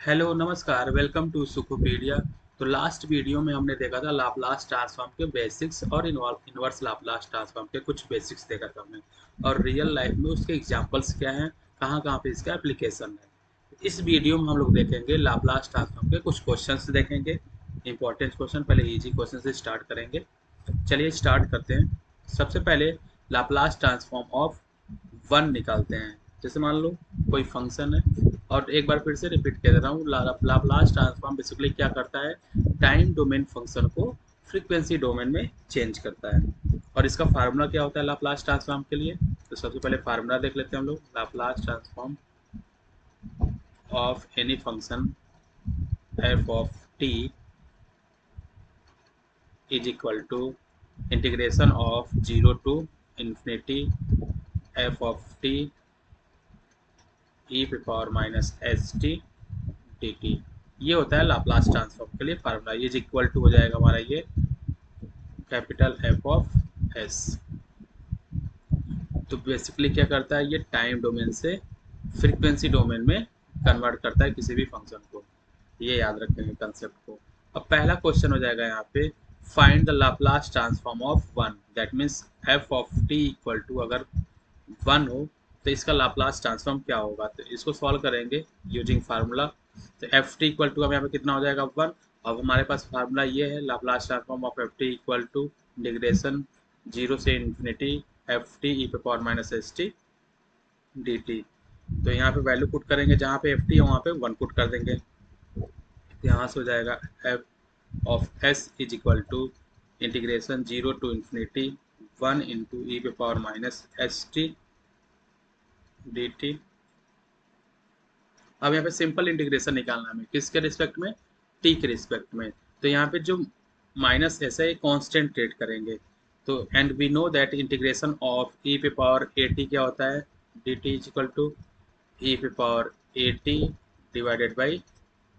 Hello नमस्कार, welcome to सुकोपीडिया। तो last video में हमने देखा था लाप्लास ट्रांसफॉर्म के बेसिक्स और इनवर्स लाप्लास ट्रांसफॉर्म के कुछ बेसिक्स देखा था हमने। और रियल लाइफ में उसके एग्जांपल्स क्या हैं, कहाँ कहाँ पे इसका एप्लीकेशन है। इस वीडियो में हम लोग देखेंगे लाप्लास ट्रांसफॉर्म के कुछ क्वेश्चंस देखेंगे। इंपॉर्टेंट क्वेश्चन, पहले इजी क्वेश्चन से स्टार्ट करेंगे। चलिए स्टार्ट करते हैं। सबसे पहले लाप्लास ट्रांसफॉर्म ऑफ वन निकालते हैं। जैसे मान लो कोई फंक्शन है, और एक बार फिर से रिपीट कर दे रहा हूँ, लाप्लास ट्रांसफॉर्म बेसिकली क्या करता है, टाइम डोमेन फंक्शन को फ्रीक्वेंसी डोमेन में चेंज करता है। और इसका फार्मूला क्या होता है लाप्लास ट्रांसफॉर्म के लिए, तो सबसे पहले फार्मूला देख लेते हैं हम लोग। Laplace transform of any function F of T is equal to integration of zero to infinity F of T E power minus S T D T. ये होता है लाप्लास ट्रांसफॉर्म के लिए फार्मूला। ये इक्वल टू हो जाएगा हमारा ये कैपिटल एफ ऑफ एस। तो बेसिकली क्या करता है, ये टाइम डोमेन से फ्रीक्वेंसी डोमेन में कन्वर्ट करता है किसी भी फंक्शन को। ये याद रखेंगे कंसेप्ट को। अब पहला क्वेश्चन हो जाएगा यहाँ पे, find the Laplace transform of one. That means F of T equal to, अगर वन हो तो इसका लाप्लास ट्रांसफॉर्म क्या होगा। तो इसको सॉल्व करेंगे यूजिंग फार्मूला। तो एफ टी इक्वल टू अब यहाँ पे कितना हो जाएगा, वन। अब हमारे पास फार्मूला ये है, Laplace transform of F T equal to integration zero से इन्फिनिटी एफ टी ई पे power minus S T D T. तो यहाँ पे वैल्यू पुट करेंगे, जहाँ पे एफ टी है वहाँ पे वन पुट कर देंगे। यहाँ से हो जाएगा F of S is equal to integration zero to infinity one into E पे power minus S T D T. अब यहाँ पे सिंपल इंटीग्रेशन निकालना है हमें, किसके रिस्पेक्ट में, टी के रिस्पेक्ट में। तो यहाँ पे जो माइनस एस है कॉन्स्टेंट ट्रीट करेंगे। तो and we know that integration of E पे पावर ए टी क्या होता है, D T is equal to E पे power A T divided by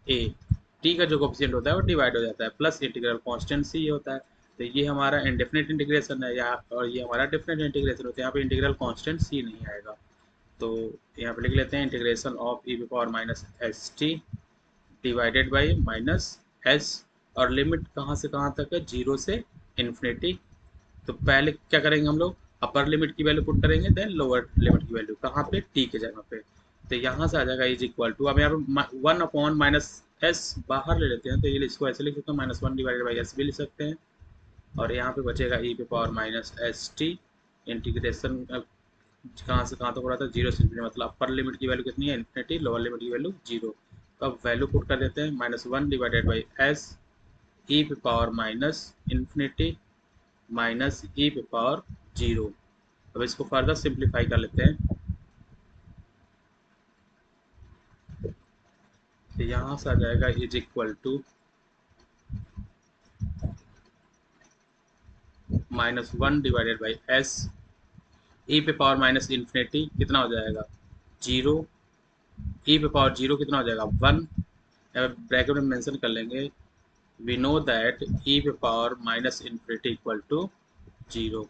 A. T का जो कोफिशिएंट होता है वो डिवाइड हो जाता है, प्लस इंटीग्रल कांस्टेंट सी होता है। तो ये हमारा इंडेफिनिट इंटीग्रेशन है यहाँ, और ये हमारा डेफिनेट इंटीग्रेशन होता है। यहाँ पे इंटीग्रल कांस्टेंट सी नहीं आएगा। तो यहाँ पे लिख लेते हैं integration of E power minus S T divided by minus S. और लिमिट कहाँ से कहाँ तक है, जीरो से इन्फिनिटी। तो पहले क्या करेंगे हम लोग, अपर लिमिट की वैल्यू पुट करेंगे, देन लोअर लिमिट की वैल्यू कहाँ पे, टी के जगह पे। तो यहाँ से आ जाएगा इज इक्वल टू, अब यहाँ पे वन अपॉन माइनस एस बाहर ले लेते हैं, तो ये इसको ऐसे लिख सकते हैं, minus one divided by S भी लिख सकते हैं। और यहाँ पे बचेगा ई पे power minus S T integration कहाँ से कहाँ तक हो रहा था, जीरो से इन्फिनिटी, मतलब अपर लिमिट की वैल्यू कितनी है, इन्फिनिटी, लोअर लिमिट की वैल्यू जीरो। तो अब वैल्यू पुट कर देते हैं, minus one divided by S E पे पावर माइनस इन्फिनिटी माइनस ई पे पावर जीरो। अब इसको फर्दर सिंप्लीफाई कर लेते हैं। तो यहाँ से आ जाएगा is equal to minus one divided by S E पे पावर माइनस इन्फिनिटी कितना हो जाएगा, जीरो। ई पे पावर जीरो कितना हो जाएगा, वन। ब्रैकेट में मेंशन कर लेंगे, वी नो दैट ई पे power minus infinity equal to zero.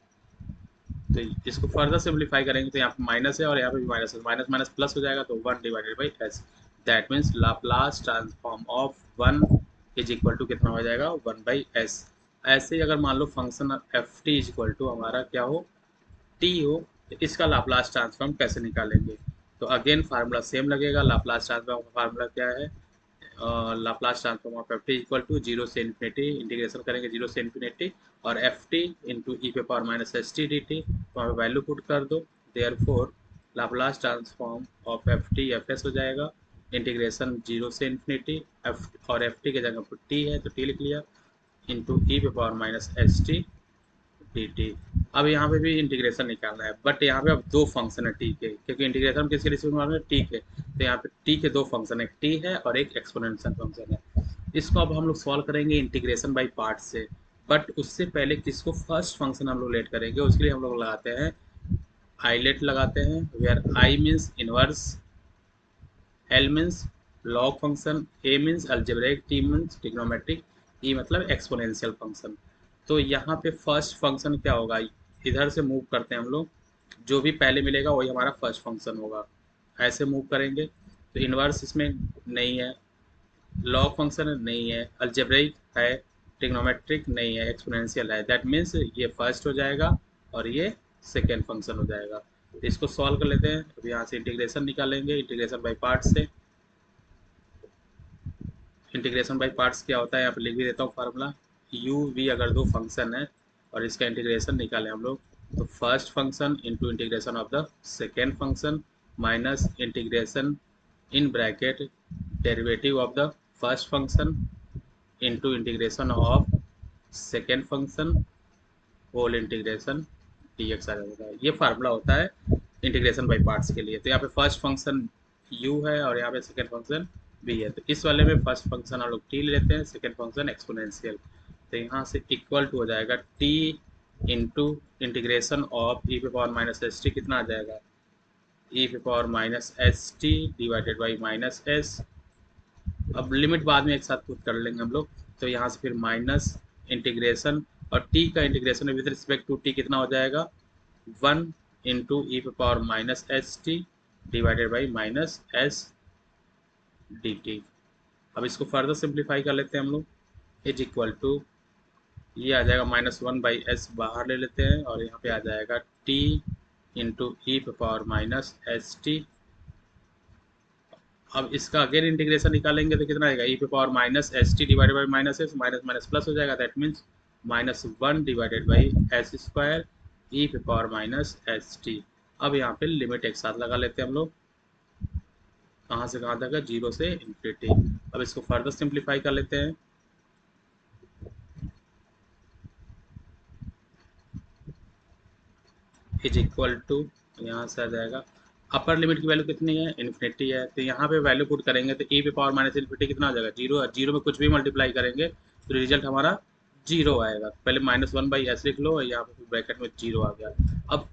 तो इसको फर्दर सिंप्लीफाई करेंगे तो यहाँ पे माइनस है और यहाँ पे भी माइनस है, माइनस माइनस प्लस हो जाएगा, तो one divided by S. That means Laplace transform of one is equal to कितना हो जाएगा, वन बाई एस। ऐसे ही अगर मान लो function F T is equal to हमारा क्या हो, टी हो, तो इसका लाप्लास ट्रांसफॉर्म कैसे निकालेंगे। तो अगेन फार्मूला सेम लगेगा। लाप्लास ट्रांसफॉर्म का फार्मूला क्या है, Laplace transform of F T equal to zero से इन्फिनिटी, इंटीग्रेशन करेंगे जीरो से इन्फिनिटी और एफ टी इंटू ई पे power minus S T D T. तो हमें वैल्यू पुट कर दो, therefore Laplace transform of F T F S हो जाएगा, इंटीग्रेशन जीरो से इन्फिनिटी एफ, और एफ टी के जगह पर टी है तो टी लिख लिया, इंटू ई पे power minus S T D T. अब यहाँ पे भी इंटीग्रेशन निकालना है, बट यहाँ पे अब दो फंक्शन है टी के, क्योंकि इंटीग्रेशन किसके रिस्पेक्ट में, टी के। तो यहाँ पे टी के दो फंक्शन है, टी है और एक एक्सपोनेंशियल फंक्शन है। इसको अब हम लोग सॉल्व करेंगे इंटीग्रेशन बाई पार्ट से। बट उससे पहले किसको फर्स्ट फंक्शन हम लोग लेट करेंगे, उसके लिए हम लोग लगाते हैं आईलेट लगाते हैं, where I means inverse, L means log function, A means algebraic, T means trigonometric, E मतलब एक्सपोनेंशियल फंक्शन। तो यहाँ पे फर्स्ट फंक्शन क्या होगा, इधर से मूव करते हैं हम लोग, जो भी पहले मिलेगा वही हमारा फर्स्ट फंक्शन होगा। ऐसे मूव करेंगे तो इन्वर्स इसमें नहीं है, लॉग फंक्शन नहीं है, अलजेब्रिक है, ट्रिग्नोमेट्रिक नहीं है, एक्सपोनेंशियल है। दैट मीन्स ये फर्स्ट हो जाएगा और ये सेकेंड फंक्शन हो जाएगा। तो इसको सॉल्व कर लेते हैं। अब यहाँ से इंटीग्रेशन निकालेंगे, इंटीग्रेशन बाई पार्ट से। इंटीग्रेशन बाई पार्ट्स क्या होता है, यहाँ पे लिख भी देता हूँ फार्मूला। यू वी अगर दो फंक्शन है और इसका इंटीग्रेशन निकालें हम लोग, तो first function into integration of the second function minus integration in bracket derivative of the first function into integration of second function whole integration D X आ जाता है। ये फार्मूला होता है इंटीग्रेशन बाई पार्ट्स के लिए। तो यहाँ पे फर्स्ट फंक्शन u है और यहाँ पे सेकेंड फंक्शन v है। तो इस वाले में फर्स्ट फंक्शन हम लोग t लेते हैं, सेकेंड फंक्शन एक्सपोनेंशियल। तो यहाँ से इक्वल टू हो जाएगा t into integration of e पे पावर माइनस एस टी, कितना आ जाएगा e पे power minus S T divided by minus S. अब लिमिट बाद में एक साथ पुट कर लेंगे हम लोग। तो यहाँ से फिर माइनस इंटीग्रेशन और t का integration with respect to t कितना हो जाएगा 1 इंटू ई पे power minus S T divided by minus S D T. अब इसको फर्दर सिंप्लीफाई कर लेते हैं हम लोग। इज इक्वल टू ये आ जाएगा -1/s बाहर ले लेते हैं और यहाँ पे आ जाएगा t इंटू ई पे पावर माइनस एस टी। अब इसका अगेन इंटीग्रेशन निकालेंगे तो कितना आएगा ई पे power minus S T divided by minus S, minus minus plus हो जाएगा। That means -1 divided by S square E पे पावर माइनस एस टी। अब यहाँ पे लिमिट एक साथ लगा लेते हैं हम लोग। कहाँ से कहाँ तक है, 0 से इन्फिनिटी। अब इसको फर्दर सिंप्लीफाई कर लेते हैं। इज इक्वल टू यहाँ से आ जाएगा अपर लिमिट की वैल्यू कितनी है, इन्फिनिटी है। तो यहाँ पे वैल्यू पुट करेंगे तो ई पे पावर माइनस इन्फिनिटी कितना हो जाएगा 0। 0 में कुछ भी मल्टीप्लाई करेंगे तो रिजल्ट हमारा 0 आएगा। पहले -1/s लिख लो और यहाँ पे ब्रैकेट में 0 आ गया। अब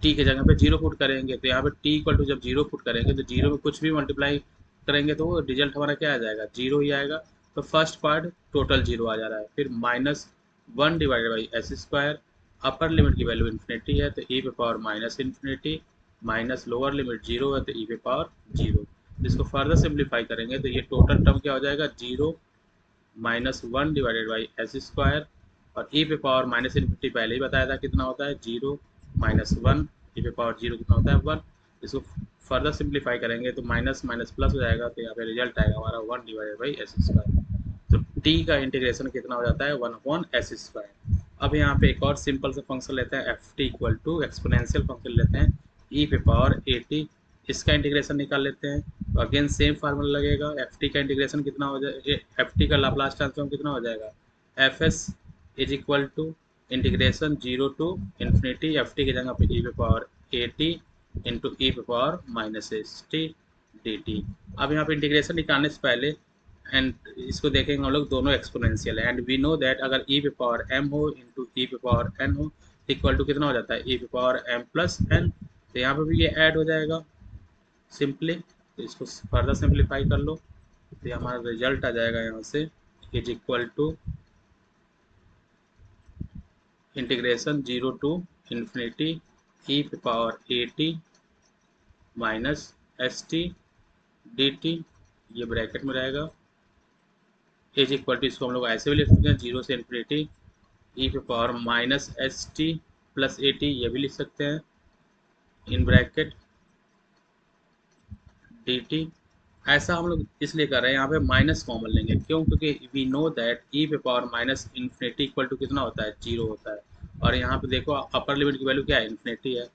टी के जगह पे 0 पुट करेंगे तो यहाँ पे टी इक्वल टू जब 0 पुट करेंगे तो 0 में कुछ भी मल्टीप्लाई करेंगे तो रिजल्ट हमारा क्या आ जाएगा 0 ही आएगा। तो फर्स्ट पार्ट टोटल 0 आ जा रहा है। फिर -1 divided by S square, upper limit की वैल्यू इन्फिनिटी है तो ई पे power minus infinity, minus lower limit 0 है तो ई पे पावर 0। इसको फर्दर सिंप्लीफाई करेंगे तो ये टोटल टर्म क्या हो जाएगा 0 -1 डिवाइडेड बाई एस स्क्वायर और ई पे पावर माइनस इन्फिनिटी पहले ही बताया था कितना होता है 0 -1 ई पे पावर 0 कितना होता है 1। इसको फर्दर सिंप्लीफाई करेंगे तो माइनस माइनस प्लस हो जाएगा तो यहाँ पे रिजल्ट आएगा हमारा 1 डिवाइडेड बाई एस स्क्वायर। तो t का इंटीग्रेशन कितना हो जाता है 1/s स्क्वायर। अब यहाँ पे एक और सिंपल सा फंक्शन लेते हैं F T equal to exponential function लेते हैं ई पे पावर ए टी। इसका इंटीग्रेशन निकाल लेते हैं तो अगेन सेम फार्मूला लगेगा। एफ टी का इंटीग्रेशन कितना हो जाए, एफ टी का लाप्लास ट्रांसफॉर्म कितना हो जाएगा F S is equal to integration 0 to infinity F T की जगह पे ई पे power A T into E पे power minus S T D T. अब यहाँ पे इंटीग्रेशन निकालने से पहले एंड इसको देखेंगे हम लोग दोनों एक्सपोनेंशियल है एंड वी नो दैट अगर ई पे पावर एम हो इंटू ई पे पावर एन हो इक्वल टू कितना हो जाता है ई पे पावर एम प्लस एन। तो यहाँ पे भी ये ऐड हो जाएगा सिंपली। तो इसको फर्दर सिंप्लीफाई कर लो तो ये हमारा रिजल्ट आ जाएगा यहाँ से is equal to integration 0 to infinity E पे power A T minus S T D T, ये ब्रैकेट में रहेगा। इज इक्वल टू इसको हम लोग ऐसे भी लिख सकते हैं 0 से इन्फिनिटी ई पे power minus S T plus A T, ये भी लिख सकते हैं इन ब्रैकेट डी टी। ऐसा हम लोग इसलिए कर रहे हैं यहाँ पे माइनस कॉमन लेंगे क्यों, क्योंकि वी नो दैट ई पे power minus infinity equal to कितना होता है 0 होता है। और यहाँ पे देखो अपर लिमिट की वैल्यू क्या है इन्फिनिटी है।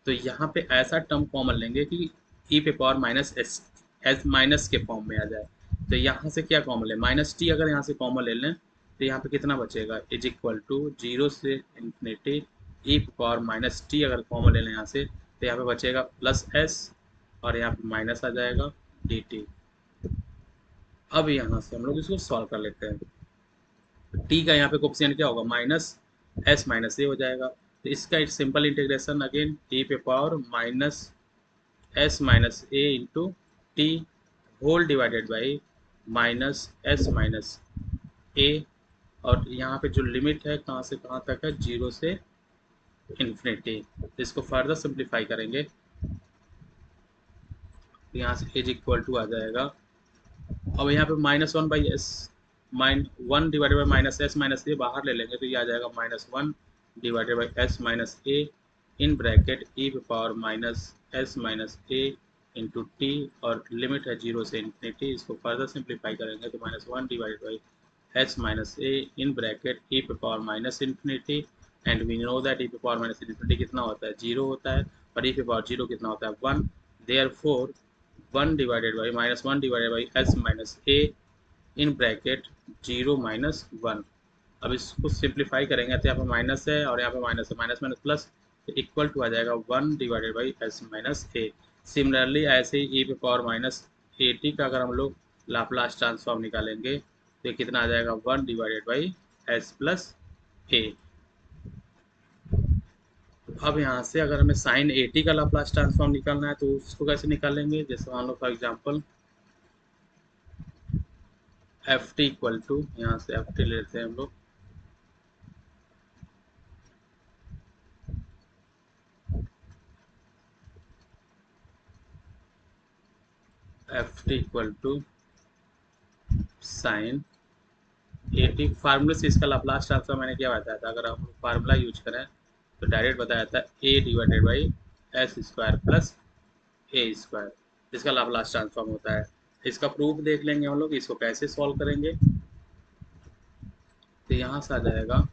तो यहाँ पे ऐसा टर्म कॉमन लेंगे कि ई पे पावर माइनस एस माइनस के फॉर्म में आ जाए। तो यहाँ से क्या कॉमन लें माइनस टी, अगर यहाँ से कॉमन ले लें तो यहाँ पे कितना बचेगा इज इक्वल टू 0 से इन्फिनिटी ई पे पावर माइनस टी, अगर कॉमन ले लें यहाँ से तो यहाँ पे बचेगा प्लस एस और यहाँ पे माइनस आ जाएगा डी टी। अब यहाँ से हम लोग इसको सॉल्व कर लेते हैं। टी का यहाँ पे कोफिशिएंट क्या होगा माइनस एस माइनस ए हो जाएगा। तो इसका एक सिंपल इंटीग्रेशन अगेन टी पे power minus S minus A into T whole divided by minus S minus A. और यहाँ पे जो लिमिट है कहाँ से कहाँ तक है 0 से इन्फिनिटी। तो इसको फर्दर सिंप्लीफाई करेंगे तो यहाँ से एज इक्वल टू आ जाएगा अब यहाँ पे -1/s, -1/-s-a बाहर ले लेंगे तो ये आ जाएगा -1/-s-a in bracket e⁻s-a into T, और लिमिट है 0 से इन्फिनिटी। इसको फर्दर सिंप्लीफाई करेंगे तो -1/-s-a in bracket e⁻∞, and we know that e⁻∞ कितना होता है, 0 होता है, और e⁻0 कितना होता है, 1। Therefore 1/-s-a in bracket 0 - 1। अब इसको सिंप्लीफाई करेंगे तो यहाँ पे माइनस है और यहाँ पे माइनस है, माइनस माइनस प्लस, तो इक्वल टू आ जाएगा 1/-s-a। सिमिलरली ऐसे ही e⁻-at का अगर हम लोग लाप्लास ट्रांसफॉर्म निकालेंगे तो ये कितना आ जाएगा, 1/s+a। अब यहाँ से अगर हमें साइन at का लाप्लास ट्रांसफॉर्म निकालना है तो उसको कैसे निकालेंगे, जैसे मान लो for example F T equal to, यहाँ से एफ टी लेते हैं हम लोग, F T equal to sine A T. फार्मूले से इसका लाप्लास ट्रांसफॉर्म मैंने क्या बताया था, अगर हम फार्मूला यूज करें तो डायरेक्ट बताया था a/s² प्लस a², इसका लाप्लास ट्रांसफॉर्म होता है। इसका प्रूफ देख लेंगे हम लोग, इसको कैसे सॉल्व करेंगे। तो यहाँ से आ जाएगा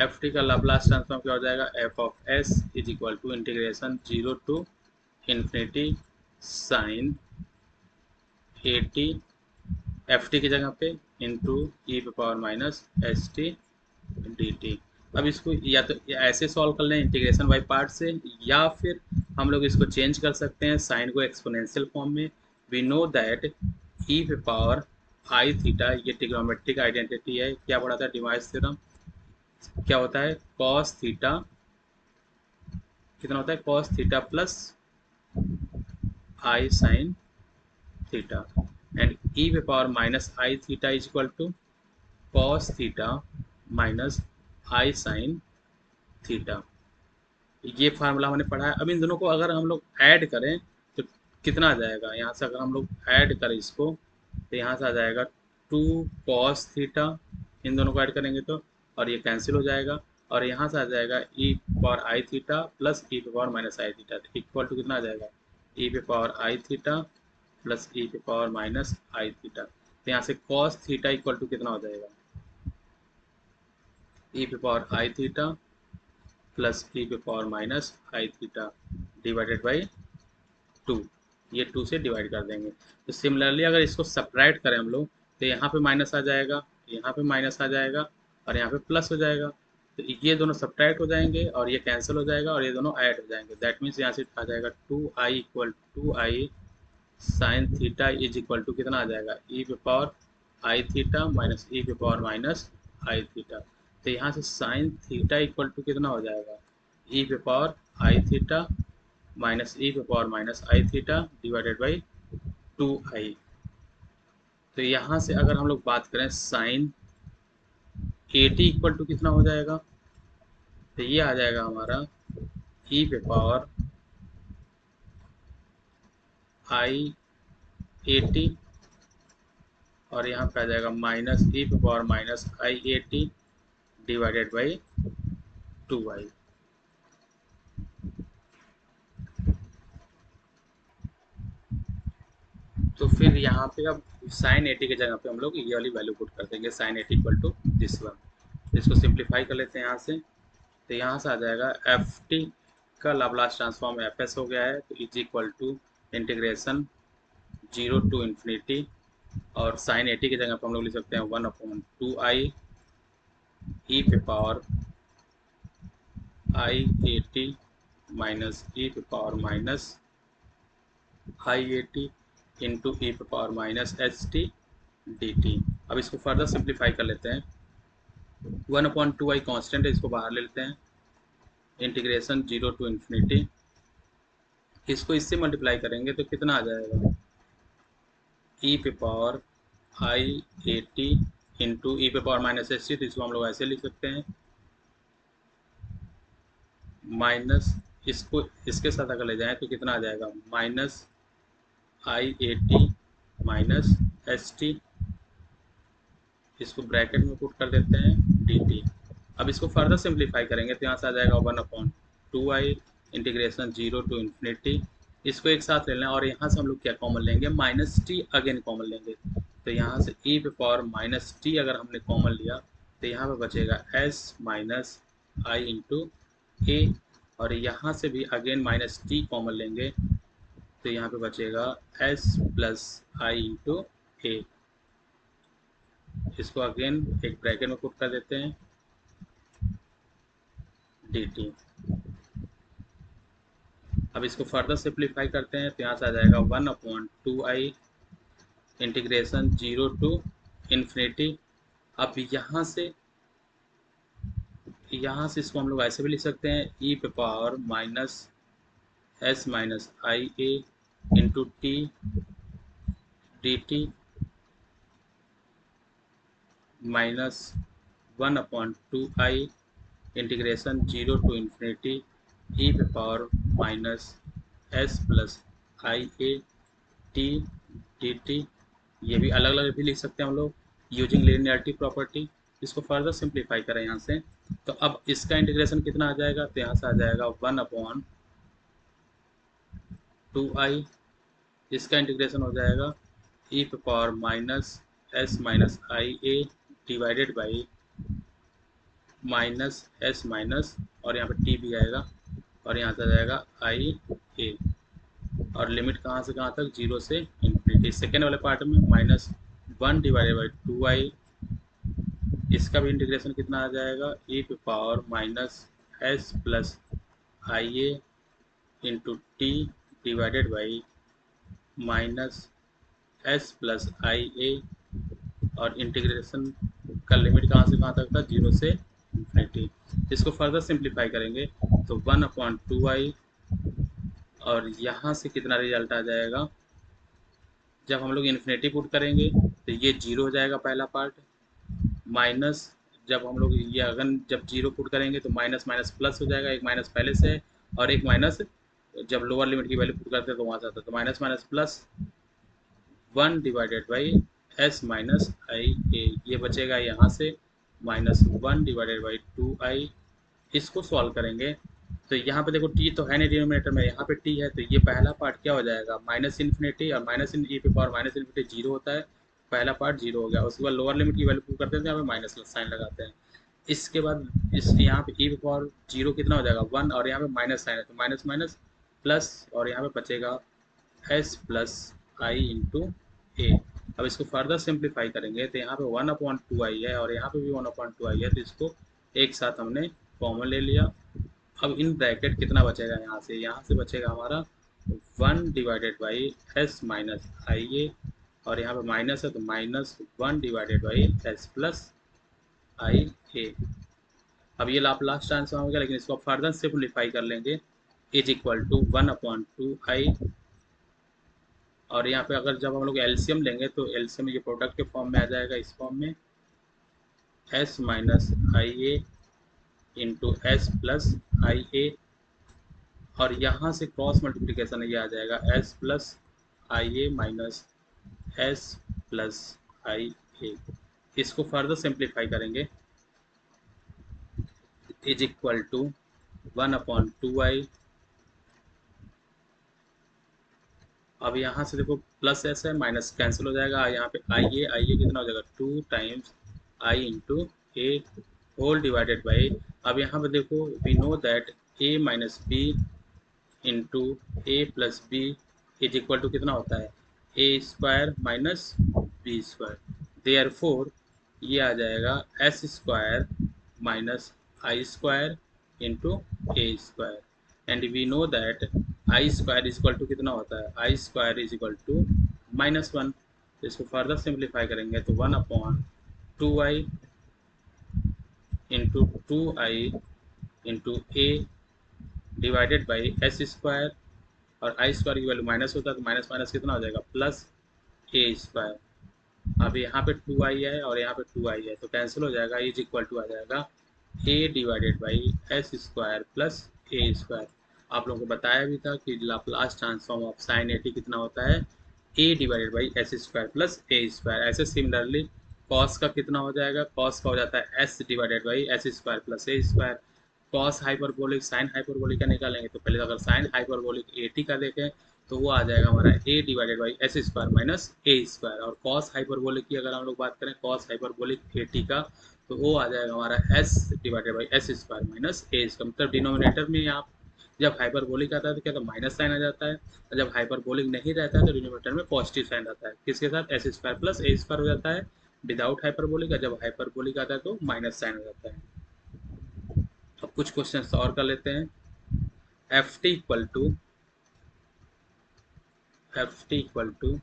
एफ टी का लाप्लास ट्रांसफॉर्म क्या हो जाएगा, F of S is equal to integration 0 to infinity sine A T F T की जगह पे इंटू e⁻−st dt। अब इसको या तो ऐसे सॉल्व कर लें इंटीग्रेशन बाई पार्ट से, या फिर हम लोग इसको चेंज कर सकते हैं साइन को एक्सपोनेंशियल फॉर्म में। वी नो दैट e⁻i⁻, ये ट्रिग्नोमेट्रिक आइडेंटिटी है, क्या पढ़ा था डिवाइस थ्योरम, क्या होता है cos थीटा, कितना होता है cos theta plus i sin theta, and e⁻−i⁻ is equal to cos theta minus i sin theta. ये फार्मूला हमने पढ़ा है। अब इन दोनों को अगर हम लोग ऐड करें तो कितना आ जाएगा, यहाँ से अगर हम लोग ऐड करें इसको तो यहाँ से आ जाएगा 2 cos थीटा, इन दोनों को ऐड करेंगे तो, और ये कैंसिल हो जाएगा, और यहाँ से आ जाएगा e⁻i theta plus e⁻−i theta, equal to कितना आ जाएगा, e⁻i theta plus e⁻−i theta. तो यहाँ से cos थीटा इक्वल टू कितना हो जाएगा, e⁻i theta plus e⁻−i theta divided by 2, ये 2 से डिवाइड कर देंगे। तो सिमिलरली अगर इसको सब्ट्रैक्ट करें हम लोग तो यहाँ पे माइनस आ जाएगा, यहाँ पे माइनस आ जाएगा, और यहाँ पे प्लस हो जाएगा। तो ये दोनों सब्ट्रैक्ट हो जाएंगे और ये कैंसिल हो जाएगा और ये दोनों ऐड हो जाएंगे। दैट मीन्स यहाँ से आ जाएगा 2i equal 2i sine theta is equal to कितना आ जाएगा, e⁻i theta minus e⁻−i theta. तो यहाँ से साइन थीटा इक्वल टू कितना हो जाएगा, e⁻i theta minus e⁻−i theta divided by 2i। तो यहाँ से अगर हम लोग बात करें साइन एटी इक्वल टू कितना हो जाएगा, तो ये आ जाएगा हमारा e⁻i⁻80, और यहाँ पे आ जाएगा minus e⁻−i80 divided by 2i। तो फिर यहाँ पे अब साइन 80 की जगह पे हम लोग ये वाली वैल्यू पुट कर देंगे, sine 80 equal to this one. इसको सिंप्लीफाई कर लेते हैं यहाँ से, तो यहाँ से आ जाएगा एफ टी का लाप्लास ट्रांसफॉर्म एफ एस हो गया है, तो is equal to integration 0 to infinity, और साइन 80 की जगह पर हम लोग लिख सकते हैं 1/2i e⁻i80 minus e⁻−i80 into e⁻−st dt। अब इसको फर्दर सिंप्लीफाई कर लेते हैं, 1/2i कांस्टेंट है, इसको बाहर ले लेते हैं, इंटीग्रेशन 0 to इन्फिनिटी, इसको इससे मल्टीप्लाई करेंगे तो कितना आ जाएगा, e⁻i80 इंटू e⁻−st, तो इसको हम लोग ऐसे लिख सकते हैं माइनस इसको इसके साथ अगर ले जाएं तो कितना आ जाएगा, minus I A T minus S T, इसको ब्रैकेट में पुट कर देते हैं डी टी। अब इसको फर्दर सिंप्लीफाई करेंगे तो यहाँ से आ जाएगा 1/2i इंटीग्रेशन 0 टू इन्फिनिटी। इसको एक साथ ले लें और यहाँ से हम लोग क्या कॉमन लेंगे, माइनस टी अगेन कॉमन लेंगे। तो यहाँ से e पे पावर माइनस टी अगर हमने कॉमन लिया तो यहाँ पे बचेगा s माइनस आई इंटू ए, और यहाँ से भी अगेन माइनस टी कॉमन लेंगे तो यहाँ पे बचेगा s प्लस आई इंटू ए। इसको अगेन एक ब्रैकेट में पुट कर देते हैं dt। अब इसको फर्दर सिंप्लीफाई करते हैं तो यहाँ से आ जाएगा 1/2i इंटीग्रेशन 0 टू इन्फिनिटी। अब यहाँ से इसको हम लोग ऐसे भी लिख सकते हैं e पे power minus s minus I A into T D T minus 1/2i integration 0 to infinity e पे power minus s plus I A T D T. ये भी अलग अलग भी लिख सकते हैं हम लोग यूजिंग लिनियरिटी प्रॉपर्टी। इसको फर्दर सिंप्लीफाई करें यहाँ से तो अब इसका इंटीग्रेशन कितना आ जाएगा, तो यहाँ से आ जाएगा 1/2i। इसका इंटीग्रेशन हो जाएगा e पे power minus s minus I A divided by minus s minus, और यहाँ पे t भी आएगा और यहाँ से आ जाएगा आई ए, और लिमिट कहाँ से कहाँ तक, 0 से इन्फिनिटी। सेकेंड वाले पार्ट में -1 डिवाइडेड बाई 2i, इसका भी इंटीग्रेशन कितना आ जाएगा, e पे power minus s plus I A into T divided by minus s plus I A, और इंटीग्रेशन का लिमिट कहाँ से कहाँ तक था, 0 से इन्फिनिटी। इसको फर्दर सिंप्लीफाई करेंगे तो 1/2i, और यहाँ से कितना रिजल्ट आ जाएगा, जब हम लोग इन्फिनिटी पुट करेंगे तो ये 0 हो जाएगा पहला पार्ट, माइनस जब हम लोग ये अगर जब 0 पुट करेंगे तो माइनस माइनस प्लस हो जाएगा, एक माइनस पहले से है और एक माइनस जब लोअर लिमिट की वैल्यू पुट करते हैं तो वहाँ से आता है, तो minus minus plus 1 divided by s minus I A, ये बचेगा यहाँ से -1 डिवाइडेड बाई 2i। इसको सॉल्व करेंगे तो यहाँ पे देखो t तो है नहीं डिनोमिनेटर में, यहाँ पे t है, तो ये पहला पार्ट क्या हो जाएगा, माइनस इन्फिनिटी, और माइनस इन e पे पावर माइनस इन्फिनिटी 0 होता है, पहला पार्ट 0 हो गया। उसके बाद लोअर लिमिट की वैल्यू पुट करते हैं तो यहाँ पे माइनस साइन लगाते हैं। इसके बाद इस यहाँ पे e पे पावर 0 कितना हो जाएगा 1, और यहाँ पे माइनस साइन है तो माइनस माइनस प्लस, और यहाँ पे बचेगा s प्लस आई इंटू ए। अब इसको फर्दर सिंप्लीफाई करेंगे तो यहाँ पे 1/2i है और यहाँ पे भी 1/2i है, तो इसको एक साथ हमने कॉमन ले लिया। अब इन ब्रैकेट कितना बचेगा, यहाँ से बचेगा हमारा 1 divided by s minus I A, और यहाँ पे माइनस है तो -1 divided by s plus I ए। अब ये लाप्लास ट्रांसफॉर्म हो गया, लेकिन इसको फर्दर सिंप्लीफाई कर लेंगे इज इक्वल टू 1/2i, और यहाँ पे अगर जब हम लोग एलसीएम लेंगे तो एलसीएम ये प्रोडक्ट के फॉर्म में आ जाएगा, इस फॉर्म में s minus I A into S plus I A, और यहाँ से क्रॉस मल्टीप्लिकेशन ये आ जाएगा s plus I A minus S plus I ए। इसको फर्दर सिंप्लीफाई करेंगे इज इक्वल टू 1/2i। अब यहाँ से देखो प्लस एस है, माइनस कैंसिल हो जाएगा, यहाँ पे आई ए कितना हो जाएगा 2 times I into A whole divided by, अब यहाँ पे देखो we know that a minus B into A plus B is equal to कितना होता है, A square minus B square, therefore ये आ जाएगा S square minus I square into A square, and we know that I square is equal to कितना होता है, I square is equal to -1। तो इसको फर्दर सिंप्लीफाई करेंगे तो 1/2i into 2i into A divided by S square, और आई square की value minus होता है तो माइनस माइनस कितना हो जाएगा प्लस ए स्क्वायर। अब यहाँ पे 2i है और यहाँ पे 2i है तो कैंसिल हो जाएगा, इज इक्वल टू आ जाएगा a divided by S square plus A square. आप लोगों को बताया भी था कि Laplace transform of sine A T कितना होता है, A divided by S square plus A square. ऐसे सिमिलरली कॉस का कितना हो जाएगा, कॉस का हो जाता है S divided by S square plus A square. Cos hyperbolic sine hyperbolic का निकालेंगे तो पहले अगर साइन हाइपरबोलिक ए टी का देखें तो वो आ जाएगा हमारा A divided by S square minus A square. और कॉस हाइपरबोलिक की अगर हम लोग बात करें कॉस हाइपरबोलिक ए टी का तो वो आ जाएगा हमारा S divided by S square minus A square. मतलब डिनोमिनेटर में आप जब हाइपरबोलिक आता है तो क्या तो माइनस साइन आ जाता है, और जब हाइपरबोलिक नहीं रहता है तो डिनोमिनेटर में पॉजिटिव साइन आता है। किसके साथ, S square plus A square हो जाता है विदाउट हाइपरबोलिक, और जब हाइपरबोलिक आता है तो माइनस साइन हो जाता है। अब कुछ क्वेश्चन और कर लेते हैं। F T equal to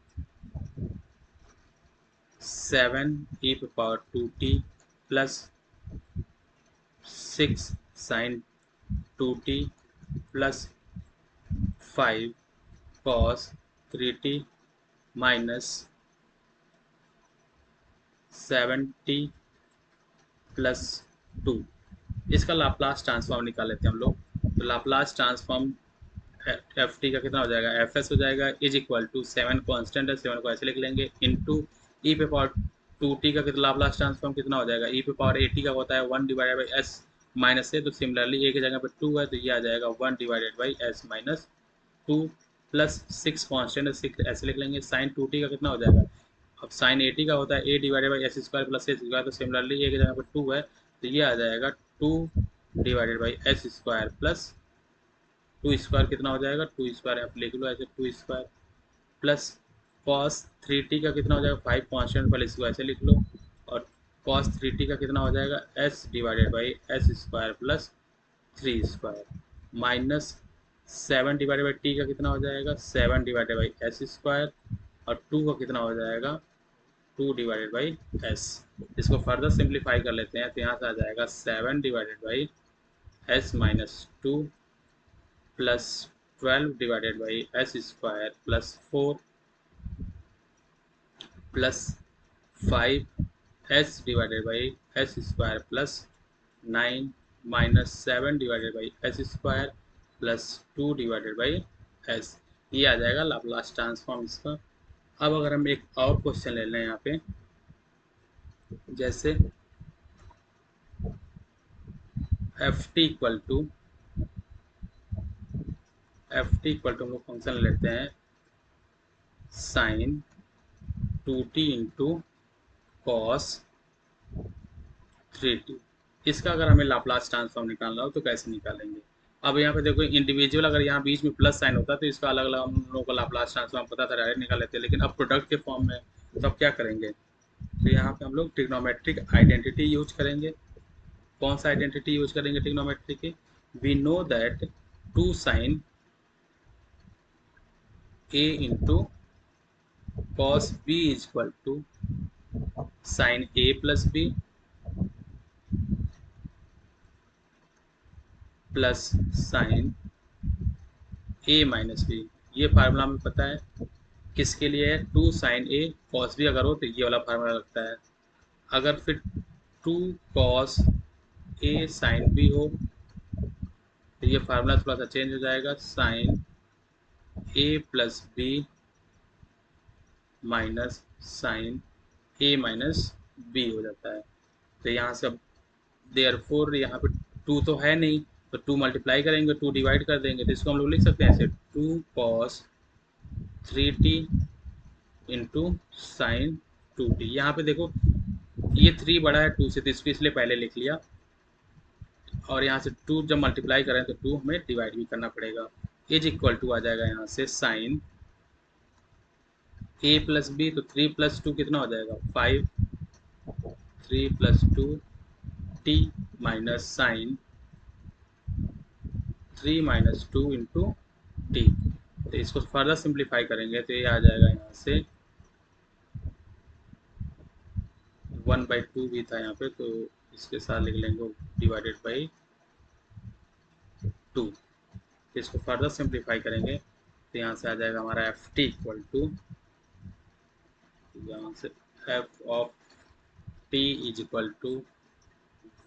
seven E power two T plus six sine two T plus five cos three T minus seven T plus two. इसका लाप्लास ट्रांसफॉर्म निकाल लेते हैं हम लोग। तो लाप्लास ट्रांसफॉर्म एफ टी का कितना हो जाएगा, एफ एस हो जाएगा is equal to seven constant है, सेवन को ऐसे लिख लेंगे इंटू ई पे पावर टू टी का कितना लाप्लास ट्रांसफॉर्म कितना हो जाएगा, ई पे पावर ए टी का होता है one divided by S minus A, तो सिमिलरली ए की जगह पे टू है तो ये आ जाएगा one divided by S minus two plus six constant है, सिक्स ऐसे लिख लेंगे। साइन टू टी का कितना हो जाएगा, अब साइन ए टी का होता है A divided by S square plus A square, तो सिमिलरली ए की जगह पे टू है तो ये आ जाएगा two divided by S square plus two square कितना हो जाएगा, टू स्क्वायर आप लिख लो ऐसे two square plus cos three T का कितना हो जाएगा, फाइव कॉन्स्टेंट पहले इसको ऐसे लिख लो, और कॉस थ्री टी का कितना हो जाएगा S divided by S square plus three square minus seven divided by T का कितना हो जाएगा, seven divided by S square, और टू का कितना हो जाएगा टू डिवाइडेड बाई एस। इसको फर्दर सिंप्लीफाई कर लेते हैं तो यहाँ से आ जाएगा seven divided by S minus two plus twelve divided by S square plus four plus five S divided by S square plus nine minus seven divided by S square plus to divided by S. ये आ जाएगा Laplace transform इसका। अब अगर हम एक और question ले लें यहाँ पे, जैसे एफ टी इक्वल टू हम लोग फंक्शन लेते हैं sign two T into cos three T. इसका अगर हमें लाप्लास ट्रांसफॉर्म निकालना हो तो कैसे निकालेंगे। अब यहाँ पे देखो इंडिविजुअल अगर यहाँ बीच में प्लस साइन होता तो इसका अलग अलग हम लोगों को लाप्लास ट्रांसफॉर्म पता था डायरेक्ट निकाल लेते हैं, लेकिन अब प्रोडक्ट के फॉर्म में तो अब क्या करेंगे, तो यहाँ पे हम लोग ट्रिग्नोमेट्रिक आइडेंटिटी यूज करेंगे। कौन सा आइडेंटिटी यूज करेंगे ट्रिग्नोमेट्री की, we know that two sine A into cos B is equal to sine A plus B plus sine A minus B. ये फार्मूला हमें पता है किसके लिए है, two sine A cos B अगर हो तो ये वाला फार्मूला लगता है। अगर फिर two cos A sine B हो तो ये फार्मूला थोड़ा सा चेंज हो जाएगा, sine A plus B minus sine A minus B हो जाता है। तो यहाँ से अब देयरफॉर यहाँ पे टू तो है नहीं तो टू मल्टीप्लाई करेंगे, टू डिवाइड कर देंगे तो इसको हम लोग लिख सकते हैं ऐसे two cos three T into sine two T. यहाँ पे देखो ये थ्री बड़ा है टू से तो इसको इसलिए पहले लिख लिया, और यहाँ से टू जब मल्टीप्लाई करें तो टू हमें डिवाइड भी करना पड़ेगा। इज इक्वल टू आ जाएगा यहाँ से साइन ए प्लस बी, तो थ्री प्लस टू कितना हो जाएगा five, three plus two T minus sine three minus two into T. तो इसको फर्दर सिंप्लीफाई करेंगे तो ये आ जाएगा यहाँ से वन बाई टू भी था यहाँ पे तो इसके साथ लिख लेंगे डिवाइडेड बाई टू। इसको फर्दर सिंप्लीफाई करेंगे तो यहाँ से आ जाएगा हमारा एफ टी इक्वल टू, यहाँ से F of T is equal to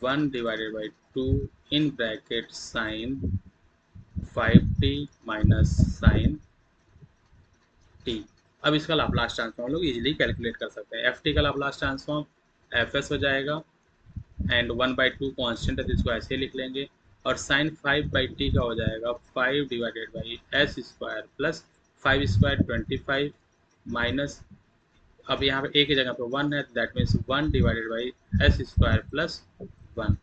one divided by two in bracket sine 5t minus sine T. अब इसका लाप्लास ट्रांसफॉर्म हम लोग इजीली कैलकुलेट कर सकते हैं। एफ टी का लाप्लास ट्रांसफॉर्म एफ एस हो जाएगा एंड 1/2 कॉन्स्टेंट है तो इसको ऐसे लिख लेंगे, और साइन 5/t का हो जाएगा 5 divided by S square plus 5 square 25 minus, अब यहाँ पे एक ही जगह पे 1 है that means 1 divided by S square plus 1।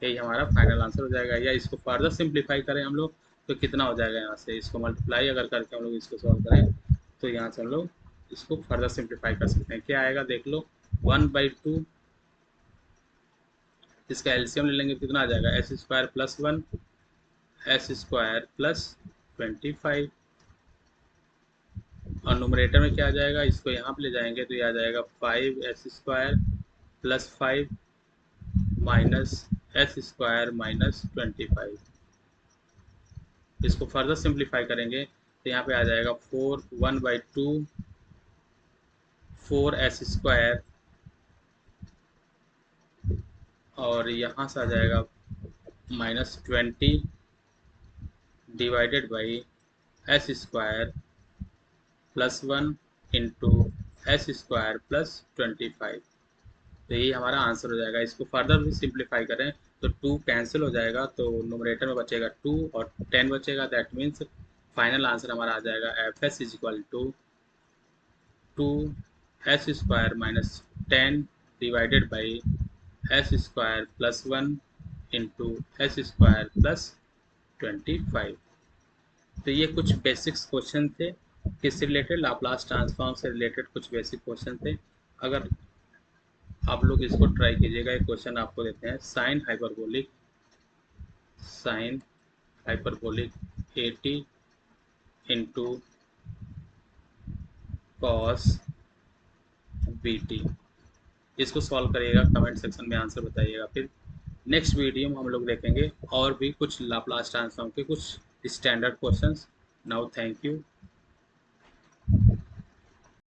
यही हमारा फाइनल आंसर हो जाएगा। या इसको फर्दर सिंप्लीफाई करें हम लोग तो कितना हो जाएगा, यहाँ से इसको मल्टीप्लाई अगर करके हम लोग इसको सॉल्व करें तो यहाँ से हम लोग इसको फर्दर सिंप्लीफाई कर सकते हैं। क्या आएगा देख लो, 1/2, इसका एलसीएम ले लेंगे कितना आ जाएगा, S square plus 1 S square plus 25, और नोमरेटर में क्या आ जाएगा, इसको यहाँ पे ले जाएंगे तो ये आ जाएगा 5 S square plus 5 minus S square minus 25। इसको फर्दर सिंप्लीफाई करेंगे तो यहाँ पे आ जाएगा 4 1/2 4 एस स्क्वायर, और यहाँ से आ जाएगा minus 20 divided by S square plus 1 into S square plus 25। तो यही हमारा आंसर हो जाएगा। इसको फर्दर भी सिंप्लीफाई करें तो 2 कैंसिल हो जाएगा तो नोमरेटर में बचेगा 2 और 10 बचेगा, दैट मीन्स फाइनल आंसर हमारा आ जाएगा F S is equal to 2 S square minus 10 divided by S square plus 1 into S square plus 25। तो ये कुछ बेसिक्स क्वेश्चन थे, किससे रिलेटेड, लाप्लास ट्रांसफॉर्म से रिलेटेड कुछ बेसिक क्वेश्चन थे। अगर आप लोग इसको ट्राई कीजिएगा। एक क्वेश्चन आपको देते हैं, sine hyperbolic 80 into cos BT, इसको सॉल्व करिएगा, कमेंट सेक्शन में आंसर बताइएगा। फिर नेक्स्ट वीडियो में हम लोग देखेंगे और भी कुछ लाप्लास ट्रांसफॉर्म के कुछ standard questions. Now thank you.